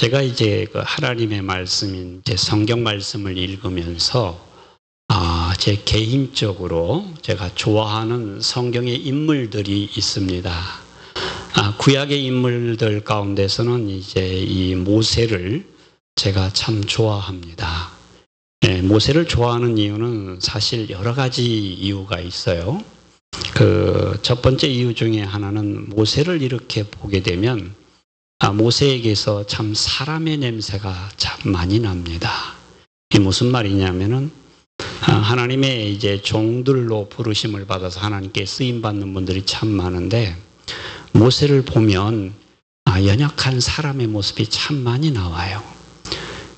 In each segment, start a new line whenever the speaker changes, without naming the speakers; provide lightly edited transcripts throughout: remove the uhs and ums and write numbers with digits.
제가 이제 그 하나님의 말씀인 이제 성경 말씀을 읽으면서 제 개인적으로 제가 좋아하는 성경의 인물들이 있습니다. 구약의 인물들 가운데서는 이제 이 모세를 제가 참 좋아합니다. 모세를 좋아하는 이유는 사실 여러 가지 이유가 있어요. 그 첫 번째 이유 중에 하나는 모세를 이렇게 보게 되면 모세에게서 참 사람의 냄새가 참 많이 납니다. 이게 무슨 말이냐면은 하나님의 이제 종들로 부르심을 받아서 하나님께 쓰임 받는 분들이 참 많은데 모세를 보면 연약한 사람의 모습이 참 많이 나와요.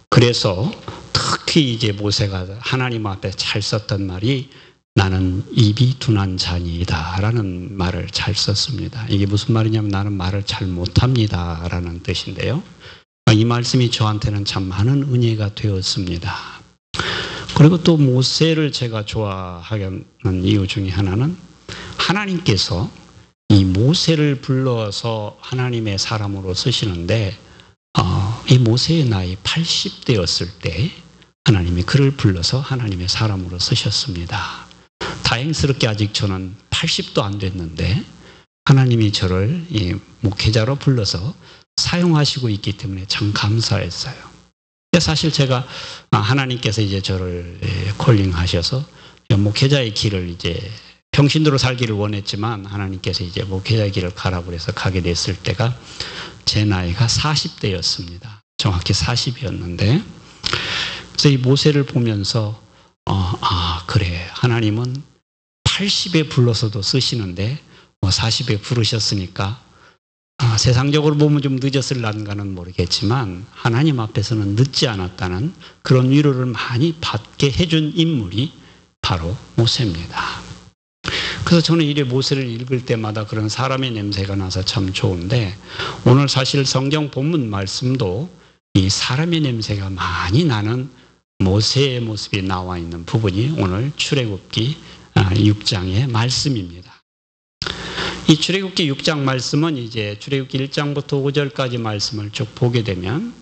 그래서 특히 이제 모세가 하나님 앞에 잘 썼던 말이 나는 입이 둔한 자니이다 라는 말을 잘 썼습니다. 이게 무슨 말이냐면 나는 말을 잘 못합니다 라는 뜻인데요. 이 말씀이 저한테는 참 많은 은혜가 되었습니다. 그리고 또 모세를 제가 좋아하는 이유 중에 하나는 하나님께서 이 모세를 불러서 하나님의 사람으로 쓰시는데 이 모세의 나이 80대였을 때 하나님이 그를 불러서 하나님의 사람으로 쓰셨습니다. 다행스럽게 아직 저는 80도 안 됐는데 하나님이 저를 이 목회자로 불러서 사용하시고 있기 때문에 참 감사했어요. 사실 제가 하나님께서 이제 저를 콜링하셔서 목회자의 길을 이제 평신도로 살기를 원했지만 하나님께서 이제 목회자의 길을 가라고 해서 가게 됐을 때가 제 나이가 40대였습니다. 정확히 40이었는데 그래서 이 모세를 보면서 그래 하나님은 80에 불러서도 쓰시는데 40에 부르셨으니까 세상적으로 보면 좀 늦었을란가는 모르겠지만 하나님 앞에서는 늦지 않았다는 그런 위로를 많이 받게 해준 인물이 바로 모세입니다. 그래서 저는 이래 모세를 읽을 때마다 그런 사람의 냄새가 나서 참 좋은데 오늘 사실 성경 본문 말씀도 이 사람의 냄새가 많이 나는 모세의 모습이 나와 있는 부분이 오늘 출애굽기 6장의 말씀입니다. 이 출애굽기 6장 말씀은 이제 출애굽기 1장부터 5절까지 말씀을 쭉 보게 되면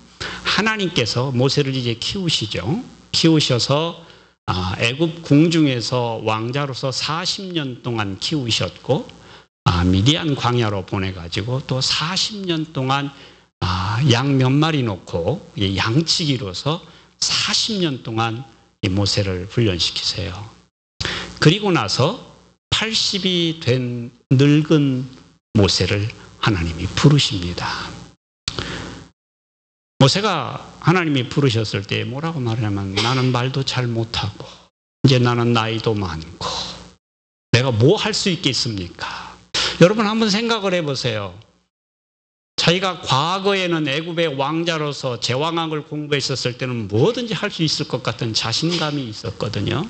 하나님께서 모세를 이제 키우시죠. 키우셔서 애굽 궁중에서 왕자로서 40년 동안 키우셨고 미디안 광야로 보내가지고 또 40년 동안 양 몇 마리 놓고 양치기로서 40년 동안 이 모세를 훈련시키세요. 그리고 나서 80이 된 늙은 모세를 하나님이 부르십니다. 모세가 하나님이 부르셨을 때 뭐라고 말하냐면 나는 말도 잘 못하고 이제 나는 나이도 많고 내가 뭐 할 수 있겠습니까? 여러분 한번 생각을 해보세요. 자기가 과거에는 애굽의 왕자로서 제왕학을 공부했었을 때는 뭐든지 할 수 있을 것 같은 자신감이 있었거든요.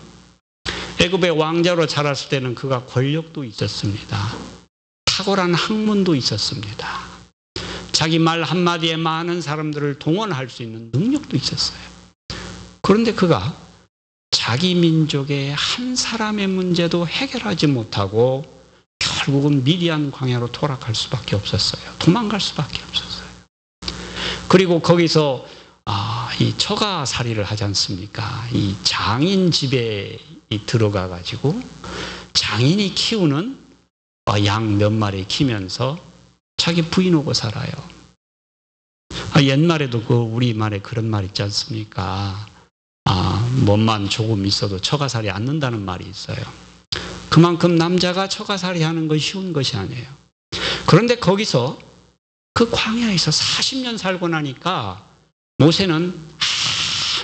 애굽의 왕자로 자랐을 때는 그가 권력도 있었습니다. 탁월한 학문도 있었습니다. 자기 말 한마디에 많은 사람들을 동원할 수 있는 능력도 있었어요. 그런데 그가 자기 민족의 한 사람의 문제도 해결하지 못하고 결국은 미디안 광야로 돌아갈 수밖에 없었어요. 도망갈 수밖에 없었어요. 그리고 거기서 이 처가살이를 하지 않습니까? 이 장인 집에 들어가 가지고 장인이 키우는 양 몇 마리 키면서 자기 부인하고 살아요. 옛말에도 그 우리말에 그런 말 있지 않습니까? 멋만 조금 있어도 처가살이 않는다는 말이 있어요. 그만큼 남자가 처가살이 하는 건 쉬운 것이 아니에요. 그런데 거기서 그 광야에서 40년 살고 나니까 모세는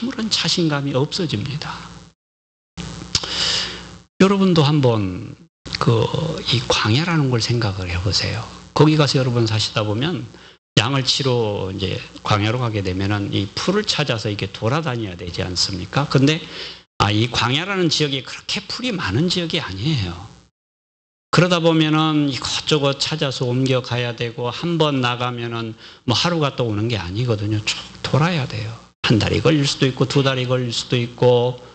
아무런 자신감이 없어집니다. 여러분도 한번 이 광야라는 걸 생각을 해보세요. 거기 가서 여러분 사시다 보면 양을 치러 이제 광야로 가게 되면은 이 풀을 찾아서 이렇게 돌아다녀야 되지 않습니까? 근데 이 광야라는 지역이 그렇게 풀이 많은 지역이 아니에요. 그러다 보면은 이것저것 찾아서 옮겨가야 되고 한 번 나가면은 뭐 하루 갔다 오는 게 아니거든요. 쭉 돌아야 돼요. 한 달이 걸릴 수도 있고 두 달이 걸릴 수도 있고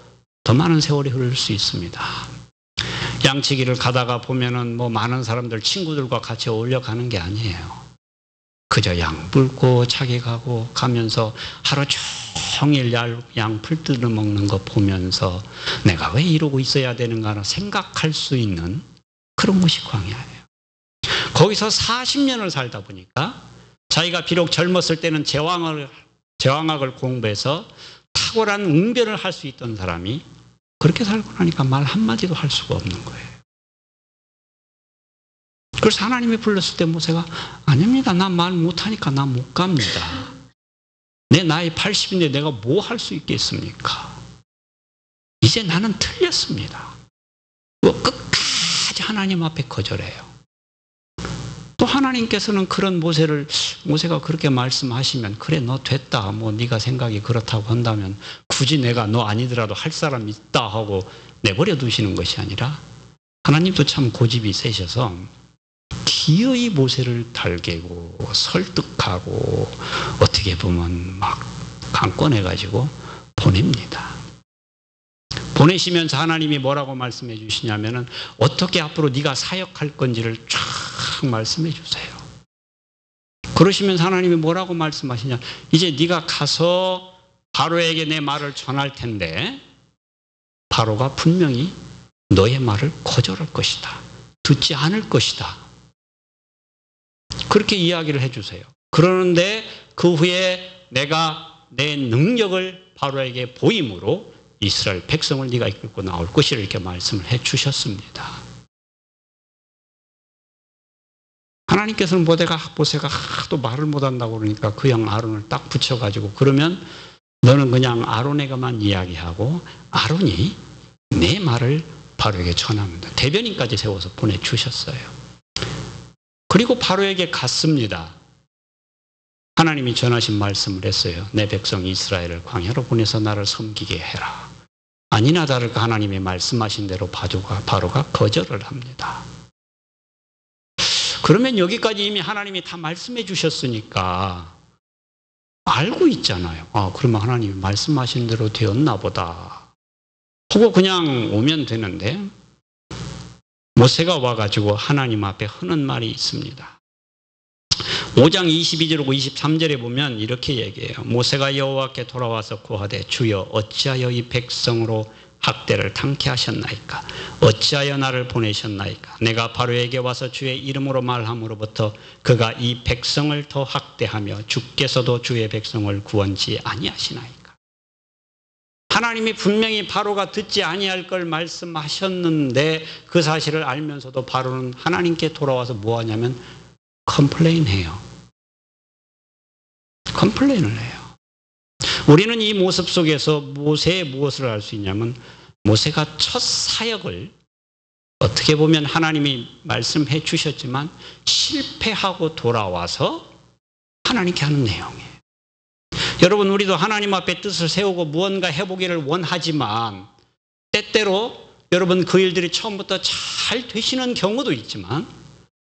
더 많은 세월이 흐를 수 있습니다. 양치기를 가다가 보면은 뭐 많은 사람들 친구들과 같이 어울려 가는 게 아니에요. 그저 양 불고 자기 가고 가면서 하루 종일 양 풀 뜯어 먹는 거 보면서 내가 왜 이러고 있어야 되는가 생각할 수 있는 그런 것이 광야예요. 거기서 40년을 살다 보니까 자기가 비록 젊었을 때는 제왕학을 공부해서 탁월한 웅변을 할 수 있던 사람이 그렇게 살고 나니까 말 한마디도 할 수가 없는 거예요. 그래서 하나님이 불렀을 때 모세가 아닙니다. 나 말 못하니까 나 못 갑니다. 내 나이 80인데 내가 뭐 할 수 있겠습니까? 이제 나는 틀렸습니다. 끝까지 하나님 앞에 거절해요. 또 하나님께서는 그런 모세가 그렇게 말씀하시면 그래 너 됐다. 뭐 네가 생각이 그렇다고 한다면 굳이 내가 너 아니더라도 할 사람 있다 하고 내버려 두시는 것이 아니라 하나님도 참 고집이 세셔서 기어이 모세를 달개고 설득하고 어떻게 보면 막 강권해가지고 보냅니다. 보내시면서 하나님이 뭐라고 말씀해 주시냐면은 어떻게 앞으로 네가 사역할 건지를 쫙 말씀해 주세요. 그러시면서 하나님이 뭐라고 말씀하시냐, 이제 네가 가서 바로에게 내 말을 전할 텐데 바로가 분명히 너의 말을 거절할 것이다. 듣지 않을 것이다. 그렇게 이야기를 해주세요. 그러는데 그 후에 내가 내 능력을 바로에게 보임으로 이스라엘 백성을 네가 이끌고 나올 것이라 이렇게 말씀을 해주셨습니다. 하나님께서는 모세가 하도 말을 못한다고 그러니까 그 형 아론을 딱 붙여가지고 그러면 너는 그냥 아론에게만 이야기하고 아론이 내 말을 바로에게 전합니다. 대변인까지 세워서 보내주셨어요. 그리고 바로에게 갔습니다. 하나님이 전하신 말씀을 했어요. 내 백성 이스라엘을 광야로 보내서 나를 섬기게 해라. 아니나 다를까 하나님이 말씀하신 대로 바로가 거절을 합니다. 그러면 여기까지 이미 하나님이 다 말씀해 주셨으니까 알고 있잖아요. 그러면 하나님이 말씀하신 대로 되었나 보다 하고 그냥 오면 되는데 모세가 와가지고 하나님 앞에 하는 말이 있습니다. 5장 22절하고 23절에 보면 이렇게 얘기해요. 모세가 여호와께 돌아와서 고하되 주여 어찌하여 이 백성으로 학대를 당케 하셨나이까? 어찌하여 나를 보내셨나이까? 내가 바로에게 와서 주의 이름으로 말함으로부터 그가 이 백성을 더 학대하며 주께서도 주의 백성을 구원치 아니하시나이까? 하나님이 분명히 바로가 듣지 아니할 걸 말씀하셨는데 그 사실을 알면서도 바로는 하나님께 돌아와서 뭐 하냐면 컴플레인해요. 컴플레인을 해요. 우리는 이 모습 속에서 모세의 무엇을 알 수 있냐면 모세가 첫 사역을 어떻게 보면 하나님이 말씀해 주셨지만 실패하고 돌아와서 하나님께 하는 내용이에요. 여러분 우리도 하나님 앞에 뜻을 세우고 무언가 해보기를 원하지만 때때로 여러분 그 일들이 처음부터 잘 되시는 경우도 있지만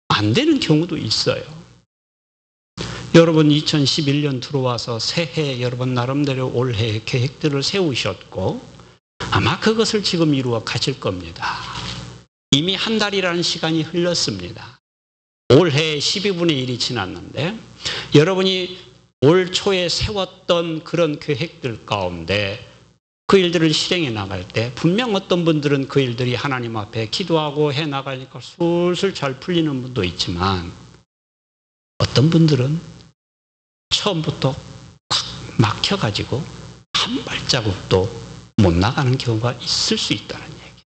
안 되는 경우도 있어요. 여러분 2011년 들어와서 새해 여러분 나름대로 올해 계획들을 세우셨고 아마 그것을 지금 이루어 가실 겁니다. 이미 한 달이라는 시간이 흘렀습니다. 올해 12분의 1이 지났는데 여러분이 올 초에 세웠던 그런 계획들 가운데 그 일들을 실행해 나갈 때 분명 어떤 분들은 그 일들이 하나님 앞에 기도하고 해 나가니까 술술 잘 풀리는 분도 있지만 어떤 분들은 처음부터 꽉 막혀가지고 한 발자국도 못 나가는 경우가 있을 수 있다는 얘기.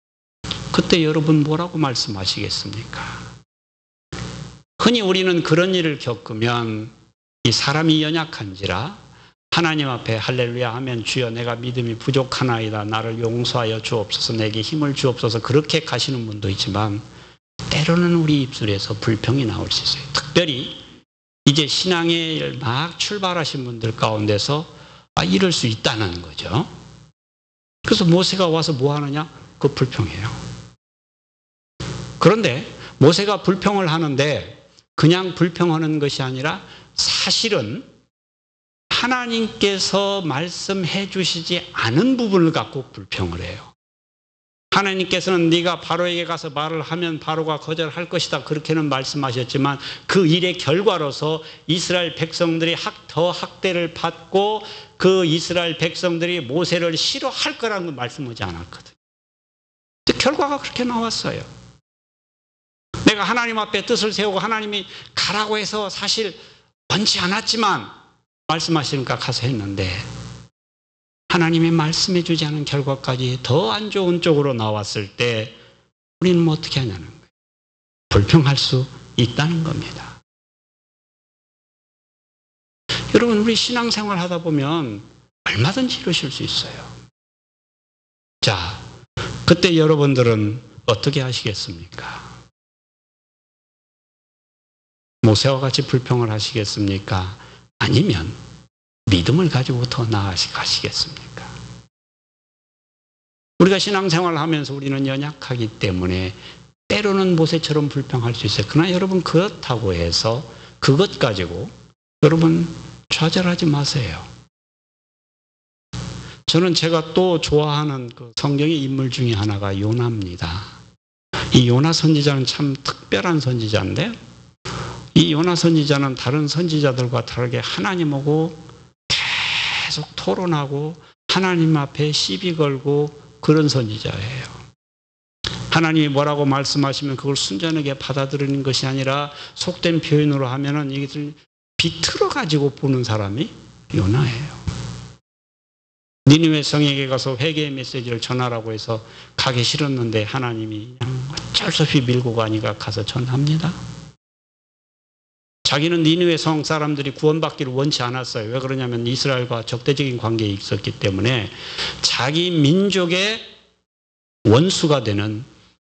그때 여러분 뭐라고 말씀하시겠습니까? 흔히 우리는 그런 일을 겪으면 이 사람이 연약한지라 하나님 앞에 할렐루야 하면 주여 내가 믿음이 부족하나이다 나를 용서하여 주옵소서 내게 힘을 주옵소서 그렇게 가시는 분도 있지만 때로는 우리 입술에서 불평이 나올 수 있어요. 특별히 이제 신앙에 막 출발하신 분들 가운데서 이럴 수 있다는 거죠. 그래서 모세가 와서 뭐 하느냐? 그 불평해요. 그런데 모세가 불평을 하는데 그냥 불평하는 것이 아니라 사실은 하나님께서 말씀해 주시지 않은 부분을 갖고 불평을 해요. 하나님께서는 네가 바로에게 가서 말을 하면 바로가 거절할 것이다, 그렇게는 말씀하셨지만 그 일의 결과로서 이스라엘 백성들이 더 학대를 받고 그 이스라엘 백성들이 모세를 싫어할 거라는 걸 말씀하지 않았거든요. 결과가 그렇게 나왔어요. 내가 하나님 앞에 뜻을 세우고 하나님이 가라고 해서 사실 원치 않았지만 말씀하시니까 가서 했는데, 하나님이 말씀해 주지 않은 결과까지 더 안 좋은 쪽으로 나왔을 때 우리는 뭐 어떻게 하냐는 거예요. 불평할 수 있다는 겁니다. 여러분, 우리 신앙생활 하다 보면 얼마든지 이러실 수 있어요. 자, 그때 여러분들은 어떻게 하시겠습니까? 모세와 같이 불평을 하시겠습니까? 아니면 믿음을 가지고 더 나아가시겠습니까? 우리가 신앙생활을 하면서 우리는 연약하기 때문에 때로는 모세처럼 불평할 수 있어요. 그러나 여러분, 그렇다고 해서 그것 가지고 여러분 좌절하지 마세요. 저는 제가 또 좋아하는 그 성경의 인물 중에 하나가 요나입니다. 이 요나 선지자는 참 특별한 선지자인데, 이 요나 선지자는 다른 선지자들과 다르게 하나님하고 계속 토론하고 하나님 앞에 시비 걸고 그런 선지자예요. 하나님이 뭐라고 말씀하시면 그걸 순전하게 받아들이는 것이 아니라 속된 표현으로 하면은 이것을 비틀어 가지고 보는 사람이 요나예요. 니느웨 성에게 가서 회개의 메시지를 전하라고 해서 가기 싫었는데 하나님이 그냥 어쩔 수 없이 밀고 가니까 가서 전합니다. 자기는 니느웨 성 사람들이 구원받기를 원치 않았어요. 왜 그러냐면 이스라엘과 적대적인 관계에 있었기 때문에 자기 민족의 원수가 되는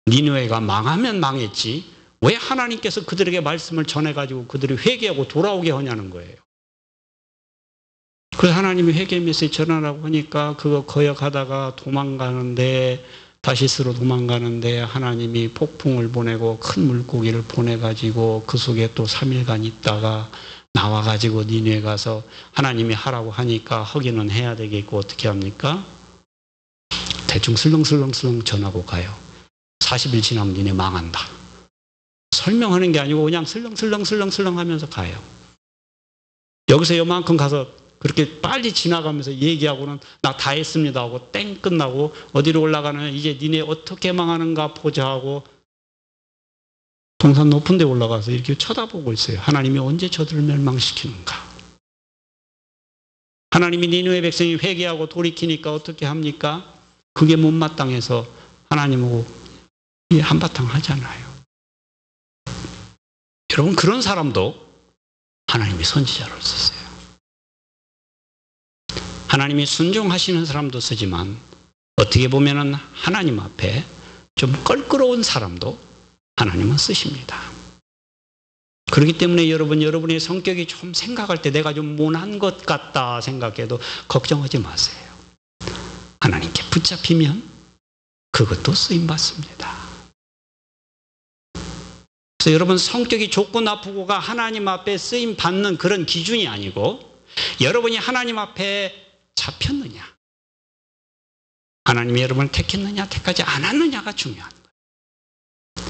니느웨가 망하면 망했지 왜 하나님께서 그들에게 말씀을 전해가지고 그들이 회개하고 돌아오게 하냐는 거예요. 그래서 하나님이 회개 메시지 전하라고 하니까 그거 거역하다가 도망가는데, 다시스로 도망가는데 하나님이 폭풍을 보내고 큰 물고기를 보내가지고 그 속에 또 3일간 있다가 나와가지고 니느웨 가서 하나님이 하라고 하니까 하기는 해야 되겠고 어떻게 합니까? 대충 슬렁슬렁 전하고 가요. 40일 지나면 니네 망한다. 설명하는 게 아니고 그냥 슬렁슬렁 하면서 가요. 여기서 요만큼 가서 그렇게 빨리 지나가면서 얘기하고는 나 다 했습니다 하고 땡 끝나고 어디로 올라가는, 이제 니네 어떻게 망하는가 보자 하고 동산 높은 데 올라가서 이렇게 쳐다보고 있어요. 하나님이 언제 저들을 멸망시키는가. 하나님이 니느웨 백성이 회개하고 돌이키니까 어떻게 합니까? 그게 못마땅해서 하나님하고 한바탕 하잖아요. 여러분, 그런 사람도 하나님이 선지자로 썼어요. 하나님이 순종하시는 사람도 쓰지만 어떻게 보면은 하나님 앞에 좀 껄끄러운 사람도 하나님은 쓰십니다. 그렇기 때문에 여러분의 성격이 좀 생각할 때 내가 좀 모난 것 같다 생각해도 걱정하지 마세요. 하나님께 붙잡히면 그것도 쓰임받습니다. 그래서 여러분, 성격이 좋고 나쁘고가 하나님 앞에 쓰임받는 그런 기준이 아니고 여러분이 하나님 앞에 잡혔느냐, 하나님이 여러분을 택했느냐 택하지 않았느냐가 중요한 거예요.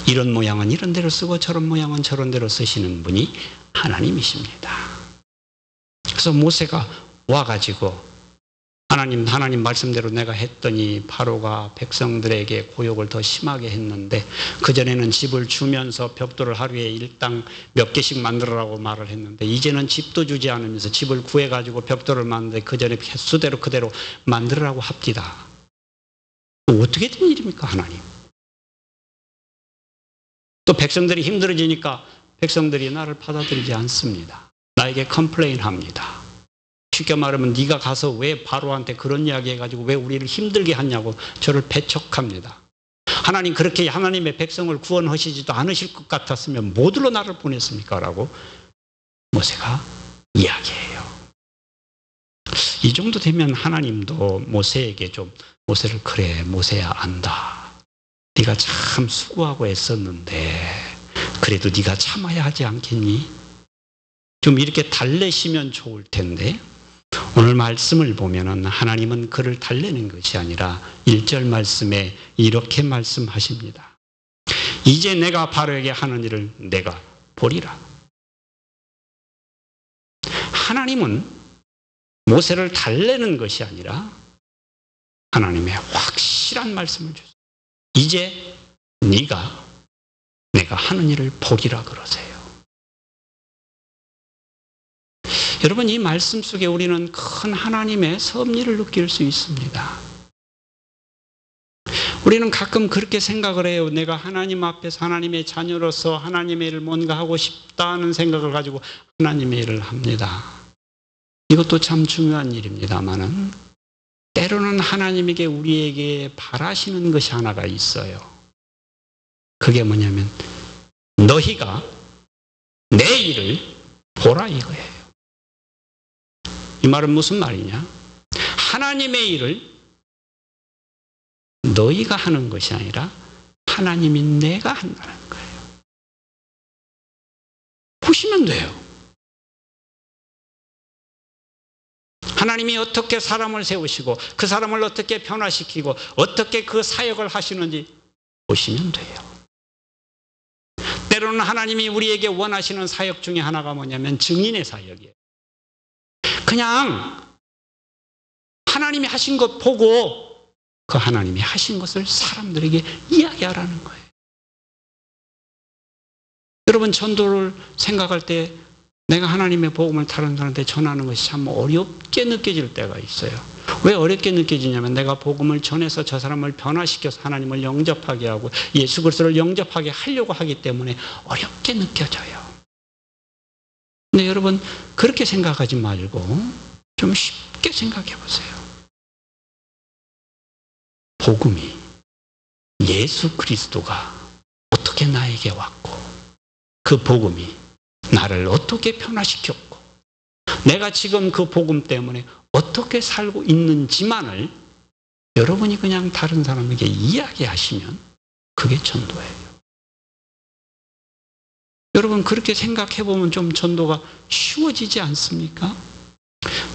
이런 모양은 이런 대로 쓰고 저런 모양은 저런 대로 쓰시는 분이 하나님이십니다. 그래서 모세가 와가지고 하나님 말씀대로 내가 했더니 바로가 백성들에게 고욕을 더 심하게 했는데, 그전에는 집을 주면서 벽돌을 하루에 일당 몇 개씩 만들어라고 말을 했는데 이제는 집도 주지 않으면서 집을 구해가지고 벽돌을 만드는데 그전에 횟수대로 그대로 만들어라고 합디다. 어떻게 된 일입니까, 하나님? 또 백성들이 힘들어지니까 백성들이 나를 받아들이지 않습니다. 나에게 컴플레인 합니다. 쉽게 말하면 네가 가서 왜 바로한테 그런 이야기 해가지고 왜 우리를 힘들게 하냐고 저를 배척합니다. 하나님, 그렇게 하나님의 백성을 구원하시지도 않으실 것 같았으면 뭐들로 나를 보냈습니까? 라고 모세가 이야기해요. 이 정도 되면 하나님도 모세에게 좀, 모세를 그래 모세야 안다. 네가 참 수고하고 애썼는데 그래도 네가 참아야 하지 않겠니? 좀 이렇게 달래시면 좋을 텐데 오늘 말씀을 보면은 하나님은 그를 달래는 것이 아니라 1절 말씀에 이렇게 말씀하십니다. 이제 내가 바로에게 하는 일을 내가 보리라. 하나님은 모세를 달래는 것이 아니라 하나님의 확실한 말씀을 주세요. 이제 내가 하는 일을 보리라 그러세요. 여러분, 이 말씀 속에 우리는 큰 하나님의 섭리를 느낄 수 있습니다. 우리는 가끔 그렇게 생각을 해요. 내가 하나님 앞에서 하나님의 자녀로서 하나님의 일을 뭔가 하고 싶다는 생각을 가지고 하나님의 일을 합니다. 이것도 참 중요한 일입니다만은 때로는 하나님에게 우리에게 바라시는 것이 하나가 있어요. 그게 뭐냐면 너희가 내 일을 보라 이거예요. 이 말은 무슨 말이냐? 하나님의 일을 너희가 하는 것이 아니라 하나님이 내가 한다는 거예요. 보시면 돼요. 하나님이 어떻게 사람을 세우시고 그 사람을 어떻게 변화시키고 어떻게 그 사역을 하시는지 보시면 돼요. 때로는 하나님이 우리에게 원하시는 사역 중에 하나가 뭐냐면 증인의 사역이에요. 그냥 하나님이 하신 것 보고 그 하나님이 하신 것을 사람들에게 이야기하라는 거예요. 여러분, 전도를 생각할 때 내가 하나님의 복음을 다른 사람한테 전하는 것이 참 어렵게 느껴질 때가 있어요. 왜 어렵게 느껴지냐면 내가 복음을 전해서 저 사람을 변화시켜서 하나님을 영접하게 하고 예수 그리스도를 영접하게 하려고 하기 때문에 어렵게 느껴져요. 근데 여러분, 그렇게 생각하지 말고 좀 쉽게 생각해 보세요. 복음이 예수 그리스도가 어떻게 나에게 왔고 그 복음이 나를 어떻게 변화시켰고 내가 지금 그 복음 때문에 어떻게 살고 있는지만을 여러분이 그냥 다른 사람에게 이야기하시면 그게 전도예요. 여러분, 그렇게 생각해 보면 좀 전도가 쉬워지지 않습니까?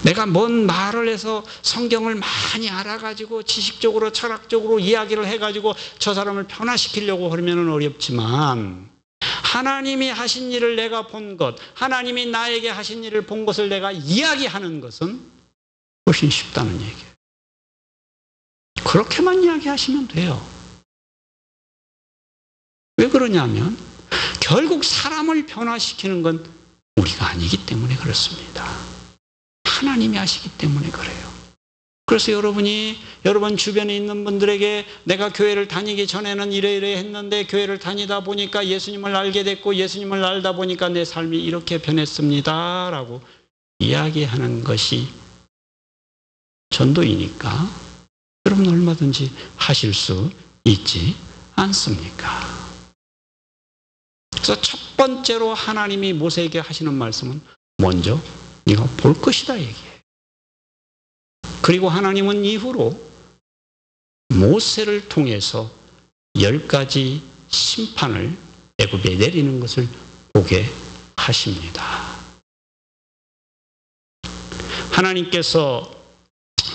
내가 뭔 말을 해서 성경을 많이 알아가지고 지식적으로 철학적으로 이야기를 해가지고 저 사람을 변화시키려고 하면 어렵지만 하나님이 하신 일을 내가 본 것, 하나님이 나에게 하신 일을 본 것을 내가 이야기하는 것은 훨씬 쉽다는 얘기예요. 그렇게만 이야기하시면 돼요. 왜 그러냐면 결국 사람을 변화시키는 건 우리가 아니기 때문에 그렇습니다. 하나님이 하시기 때문에 그래요. 그래서 여러분이 여러분 주변에 있는 분들에게 내가 교회를 다니기 전에는 이래 했는데 교회를 다니다 보니까 예수님을 알게 됐고 예수님을 알다 보니까 내 삶이 이렇게 변했습니다 라고 이야기하는 것이 전도이니까 여러분 얼마든지 하실 수 있지 않습니까? 그래서 첫 번째로 하나님이 모세에게 하시는 말씀은 먼저 네가 볼 것이다 얘기해요. 그리고 하나님은 이후로 모세를 통해서 10가지 심판을 애굽에 내리는 것을 보게 하십니다. 하나님께서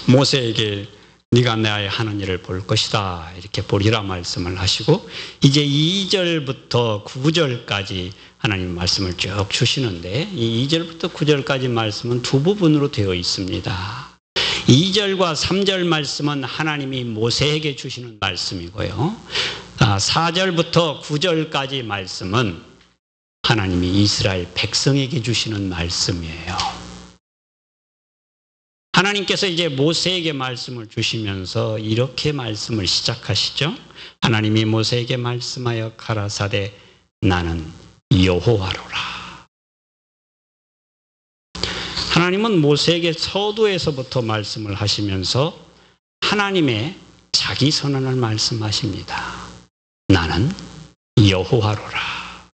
모세에게 네가 나의 하는 일을 볼 것이다 이렇게 보리라 말씀을 하시고 이제 2절부터 9절까지 하나님 말씀을 쭉 주시는데 이 2절부터 9절까지 말씀은 두 부분으로 되어 있습니다. 2절과 3절 말씀은 하나님이 모세에게 주시는 말씀이고요. 4절부터 9절까지 말씀은 하나님이 이스라엘 백성에게 주시는 말씀이에요. 하나님께서 이제 모세에게 말씀을 주시면서 이렇게 말씀을 시작하시죠. 하나님이 모세에게 말씀하여 가라사대 나는 여호와로라. 하나님은 모세에게 서두에서부터 말씀을 하시면서 하나님의 자기 선언을 말씀하십니다. 나는 여호와로라.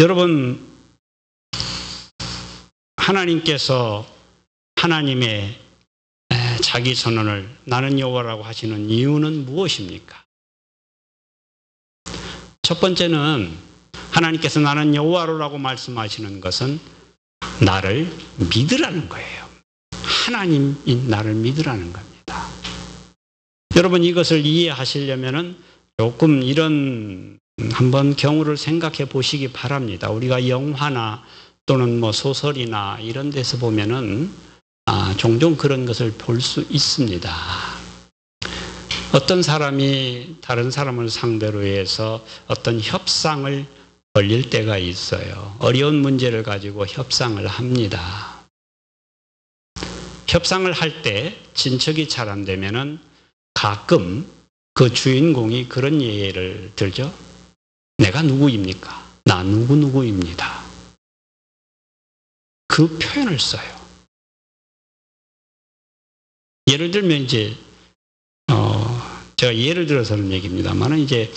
여러분, 하나님께서 하나님의 자기 선언을 나는 여호와라고 하시는 이유는 무엇입니까? 첫 번째는 하나님께서 나는 여호와로라고 말씀하시는 것은 나를 믿으라는 거예요. 하나님이 나를 믿으라는 겁니다. 여러분 이것을 이해하시려면은 조금 이런 한번 경우를 생각해 보시기 바랍니다. 우리가 영화나 또는 뭐 소설이나 이런 데서 보면은 종종 그런 것을 볼 수 있습니다. 어떤 사람이 다른 사람을 상대로 해서 어떤 협상을 벌일 때가 있어요. 어려운 문제를 가지고 협상을 합니다. 협상을 할 때 진척이 잘 안 되면은 가끔 그 주인공이 그런 예를 들죠. 내가 누구입니까? 나 누구누구입니다. 그 표현을 써요. 예를 들면 이제 제가 예를 들어서는 얘기입니다만 이제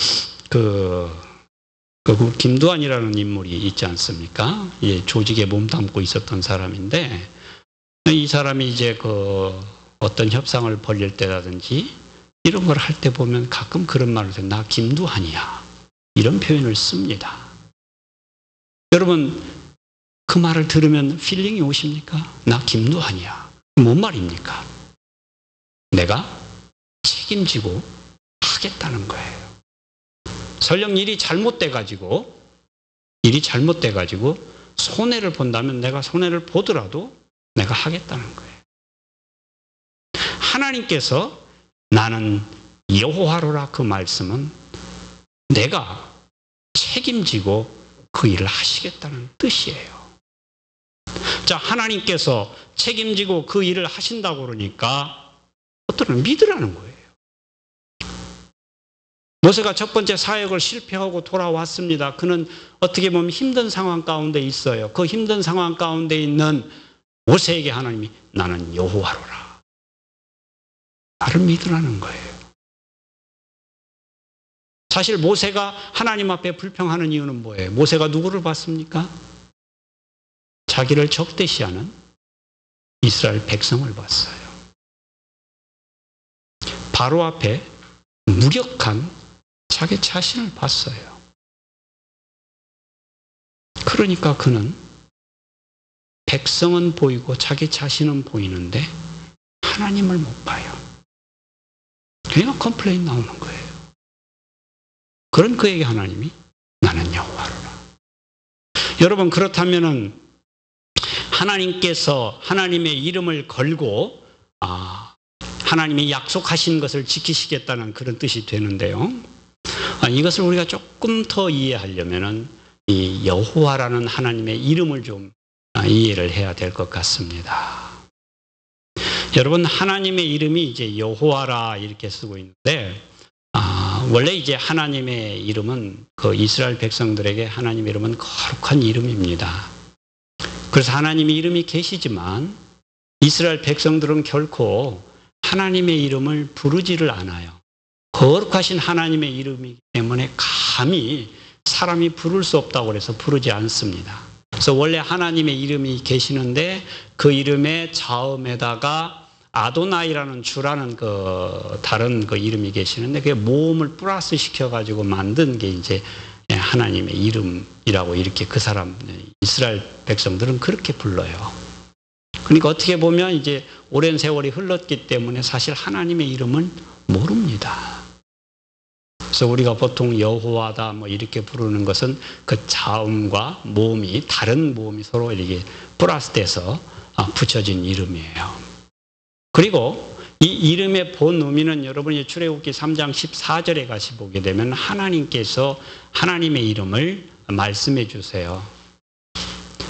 그 김두한이라는 인물이 있지 않습니까? 예, 조직에 몸담고 있었던 사람인데 이 사람이 이제 어떤 협상을 벌일 때라든지 이런 걸 할 때 보면 가끔 그런 말을 해요. 나 김두한이야. 이런 표현을 씁니다. 여러분 그 말을 들으면 필링이 오십니까? 나 김두한이야. 뭔 말입니까? 내가 책임지고 하겠다는 거예요. 설령 일이 잘못돼가지고 손해를 본다면 내가 손해를 보더라도 내가 하겠다는 거예요. 하나님께서 나는 여호와로라 그 말씀은 내가 책임지고 그 일을 하시겠다는 뜻이에요. 자, 하나님께서 책임지고 그 일을 하신다고 그러니까 어떤 믿으라는 거예요. 모세가 첫 번째 사역을 실패하고 돌아왔습니다. 그는 어떻게 보면 힘든 상황 가운데 있어요. 그 힘든 상황 가운데 있는 모세에게 하나님이 나는 여호와로라. 나를 믿으라는 거예요. 사실 모세가 하나님 앞에 불평하는 이유는 뭐예요? 모세가 누구를 봤습니까? 자기를 적대시하는 이스라엘 백성을 봤어요. 바로 앞에 무력한 자기 자신을 봤어요. 그러니까 그는 백성은 보이고 자기 자신은 보이는데 하나님을 못 봐요. 그러니까 컴플레인 나오는 거예요. 그런 그에게 하나님이 나는 여호와로라. 여러분 그렇다면은 하나님께서 하나님의 이름을 걸고 하나님이 약속하신 것을 지키시겠다는 그런 뜻이 되는데요. 이것을 우리가 조금 더 이해하려면은 이 여호와라는 하나님의 이름을 좀 이해를 해야 될 것 같습니다. 여러분 하나님의 이름이 이제 여호와라 이렇게 쓰고 있는데 원래 이제 하나님의 이름은 그 이스라엘 백성들에게 하나님의 이름은 거룩한 이름입니다. 그래서 하나님의 이름이 계시지만 이스라엘 백성들은 결코 하나님의 이름을 부르지를 않아요. 거룩하신 하나님의 이름이기 때문에 감히 사람이 부를 수 없다고 해서 부르지 않습니다. 그래서 원래 하나님의 이름이 계시는데 그 이름의 자음에다가 아도나이라는 주라는 다른 이름이 계시는데 그게 모음을 플러스 시켜가지고 만든 게 이제 하나님의 이름이라고 이렇게 그 사람 이스라엘 백성들은 그렇게 불러요. 그러니까 어떻게 보면 이제 오랜 세월이 흘렀기 때문에 사실 하나님의 이름을 모릅니다. 그래서 우리가 보통 여호와다 뭐 이렇게 부르는 것은 그 자음과 모음이 다른 모음이 서로 이렇게 플러스돼서 붙여진 이름이에요. 그리고 이 이름의 본 의미는 여러분이 출애굽기 3장 14절에 가시 보게 되면 하나님께서 하나님의 이름을 말씀해 주세요.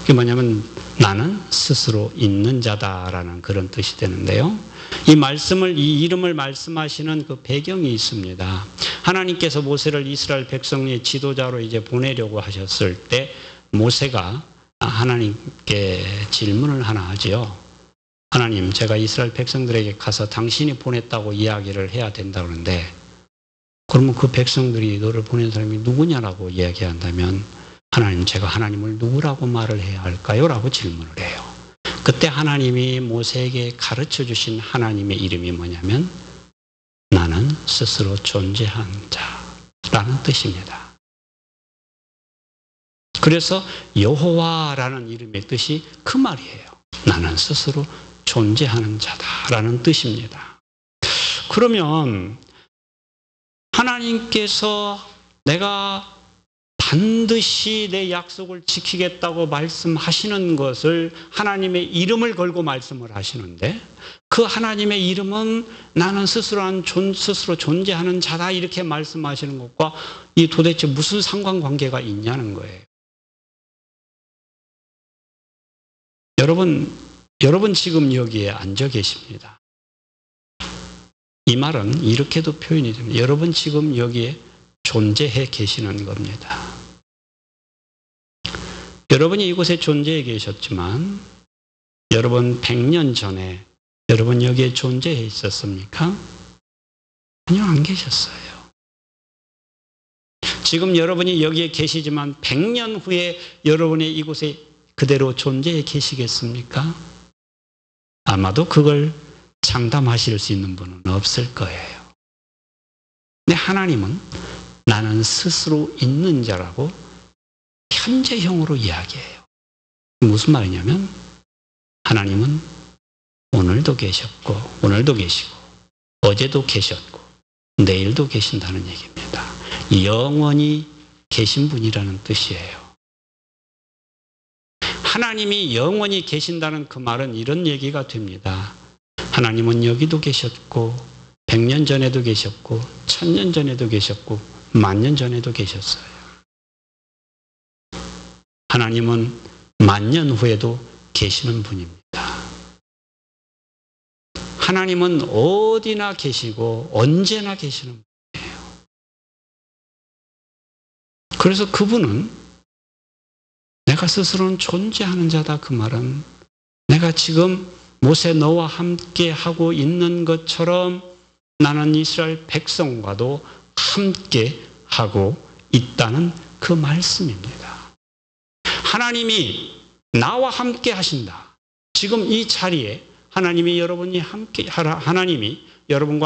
그게 뭐냐면 나는 스스로 있는 자다라는 그런 뜻이 되는데요. 이 이름을 말씀하시는 그 배경이 있습니다. 하나님께서 모세를 이스라엘 백성의 지도자로 이제 보내려고 하셨을 때 모세가 하나님께 질문을 하나 하지요. 하나님, 제가 이스라엘 백성들에게 가서 당신이 보냈다고 이야기를 해야 된다 그러는데 그러면 그 백성들이 너를 보낸 사람이 누구냐라고 이야기한다면 하나님, 제가 하나님을 누구라고 말을 해야 할까요? 라고 질문을 해요. 그때 하나님이 모세에게 가르쳐 주신 하나님의 이름이 뭐냐면 나는 스스로 존재한 자라는 뜻입니다. 그래서 여호와라는 이름의 뜻이 그 말이에요. 나는 스스로 존재하는 자다라는 뜻입니다. 그러면 하나님께서 내가 반드시 내 약속을 지키겠다고 말씀하시는 것을 하나님의 이름을 걸고 말씀을 하시는데, 그 하나님의 이름은 나는 스스로 존재하는 자다 이렇게 말씀하시는 것과 이 도대체 무슨 상관관계가 있냐는 거예요. 여러분 지금 여기에 앉아 계십니다. 이 말은 이렇게도 표현이 됩니다. 여러분 지금 여기에 존재해 계시는 겁니다. 여러분이 이곳에 존재해 계셨지만 여러분 100년 전에 여러분 여기에 존재해 있었습니까? 아니요, 안 계셨어요. 지금 여러분이 여기에 계시지만 100년 후에 여러분이 이곳에 그대로 존재해 계시겠습니까? 아마도 그걸 장담하실 수 있는 분은 없을 거예요. 근데 하나님은 나는 스스로 있는 자라고 현재형으로 이야기해요. 무슨 말이냐면 하나님은 오늘도 계셨고 오늘도 계시고 어제도 계셨고 내일도 계신다는 얘기입니다. 영원히 계신 분이라는 뜻이에요. 하나님이 영원히 계신다는 그 말은 이런 얘기가 됩니다. 하나님은 여기도 계셨고 100년 전에도 계셨고 1000년 전에도 계셨고 10,000년 전에도 계셨어요. 하나님은 10,000년 후에도 계시는 분입니다. 하나님은 어디나 계시고 언제나 계시는 분이에요. 그래서 그분은 내가 스스로는 존재하는 자다, 그 말은 내가 지금 모세 너와 함께 하고 있는 것처럼 나는 이스라엘 백성과도 함께 하고 있다는 그 말씀입니다. 하나님이 나와 함께 하신다. 지금 이 자리에 하나님이 여러분과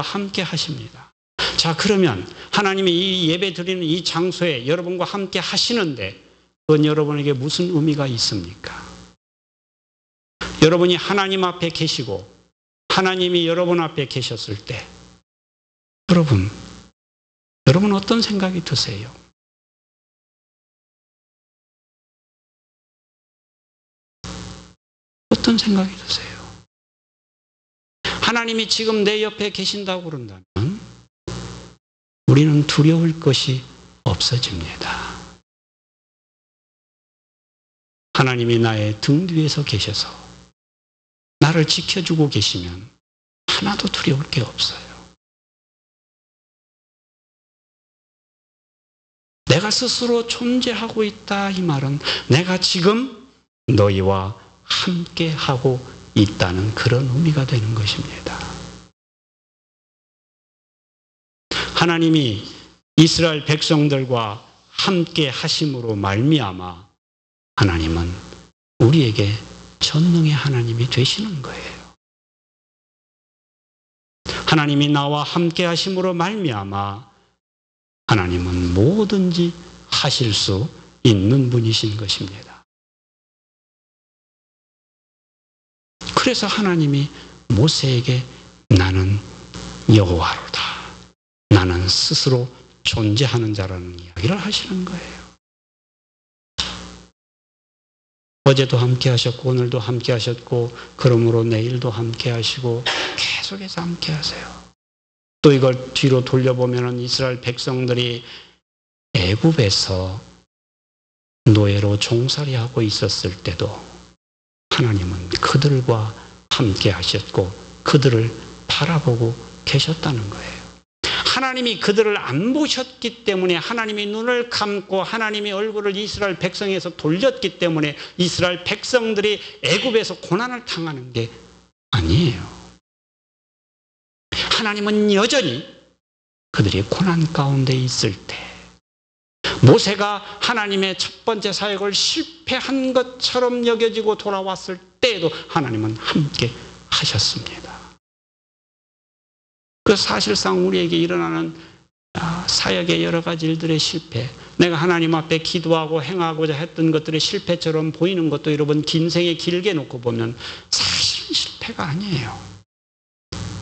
함께 하십니다. 자, 그러면 하나님이 이 예배 드리는 이 장소에 여러분과 함께 하시는데 그건 여러분에게 무슨 의미가 있습니까? 여러분이 하나님 앞에 계시고 하나님이 여러분 앞에 계셨을 때 여러분 어떤 생각이 드세요? 어떤 생각이 드세요? 하나님이 지금 내 옆에 계신다고 그런다면 우리는 두려울 것이 없어집니다. 하나님이 나의 등 뒤에서 계셔서 나를 지켜주고 계시면 하나도 두려울 게 없어요. 내가 스스로 존재하고 있다, 이 말은 내가 지금 너희와 함께 하고 있다는 그런 의미가 되는 것입니다. 하나님이 이스라엘 백성들과 함께 하심으로 말미암아 하나님은 우리에게 전능의 하나님이 되시는 거예요. 하나님이 나와 함께 하심으로 말미암아 하나님은 뭐든지 하실 수 있는 분이신 것입니다. 그래서 하나님이 모세에게 나는 여호와로다, 나는 스스로 존재하는 자라는 이야기를 하시는 거예요. 어제도 함께 하셨고 오늘도 함께 하셨고 그러므로 내일도 함께 하시고 계속해서 함께 하세요. 또 이걸 뒤로 돌려보면 이스라엘 백성들이 애굽에서 노예로 종살이하고 있었을 때도 하나님은 그들과 함께 하셨고 그들을 바라보고 계셨다는 거예요. 하나님이 그들을 안 보셨기 때문에 하나님이 눈을 감고 하나님이 얼굴을 이스라엘 백성에서 돌렸기 때문에 이스라엘 백성들이 애굽에서 고난을 당하는 게 아니에요. 하나님은 여전히 그들이 고난 가운데 있을 때 모세가 하나님의 첫 번째 사역을 실패한 것처럼 여겨지고 돌아왔을 때에도 하나님은 함께 하셨습니다. 그 사실상 우리에게 일어나는 사역의 여러 가지 일들의 실패, 내가 하나님 앞에 기도하고 행하고자 했던 것들의 실패처럼 보이는 것도 여러분 긴 생에 길게 놓고 보면 사실 사실은 실패가 아니에요.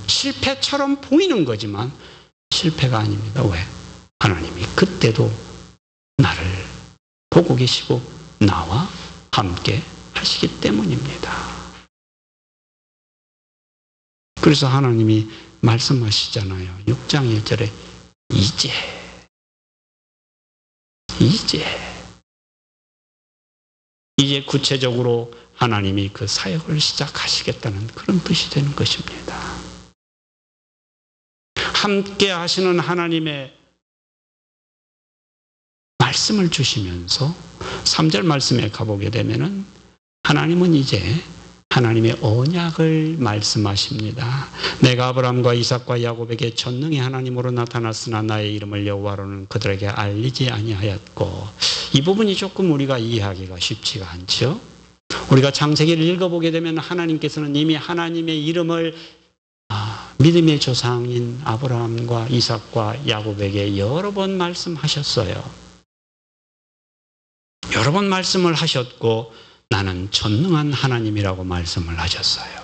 실패처럼 보이는 거지만 실패가 아닙니다. 왜? 하나님이 그때도 나를 보고 계시고 나와 함께 하시기 때문입니다. 그래서 하나님이 말씀하시잖아요. 6장 1절에 이제 구체적으로 하나님이 그 사역을 시작하시겠다는 그런 뜻이 되는 것입니다. 함께 하시는 하나님의 말씀을 주시면서 3절 말씀에 가보게 되면은 하나님은 이제 하나님의 언약을 말씀하십니다. 내가 아브라함과 이삭과 야곱에게 전능의 하나님으로 나타났으나 나의 이름을 여호와로는 그들에게 알리지 아니하였고, 이 부분이 조금 우리가 이해하기가 쉽지가 않죠. 우리가 창세기를 읽어보게 되면 하나님께서는 이미 하나님의 이름을 믿음의 조상인 아브라함과 이삭과 야곱에게 여러 번 말씀하셨어요. 여러 번 말씀을 하셨고 나는 전능한 하나님이라고 말씀을 하셨어요.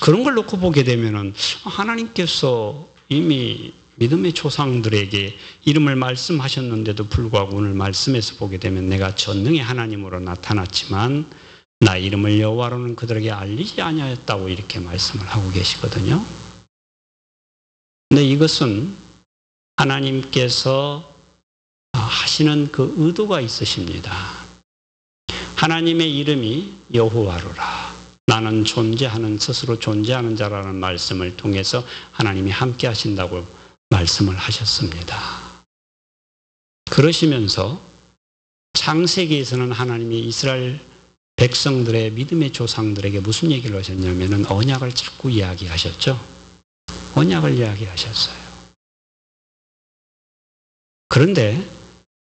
그런 걸 놓고 보게 되면은 하나님께서 이미 믿음의 조상들에게 이름을 말씀하셨는데도 불구하고 오늘 말씀에서 보게 되면 내가 전능의 하나님으로 나타났지만 나 이름을 여호와로는 그들에게 알리지 아니하였다고 이렇게 말씀을 하고 계시거든요. 근데 이것은 하나님께서 하시는 그 의도가 있으십니다. 하나님의 이름이 여호와로라. 나는 스스로 존재하는 자라는 말씀을 통해서 하나님이 함께 하신다고 말씀을 하셨습니다. 그러시면서 창세기에서는 하나님이 이스라엘 백성들의 믿음의 조상들에게 무슨 얘기를 하셨냐면은 언약을 자꾸 이야기하셨죠. 언약을 이야기하셨어요. 그런데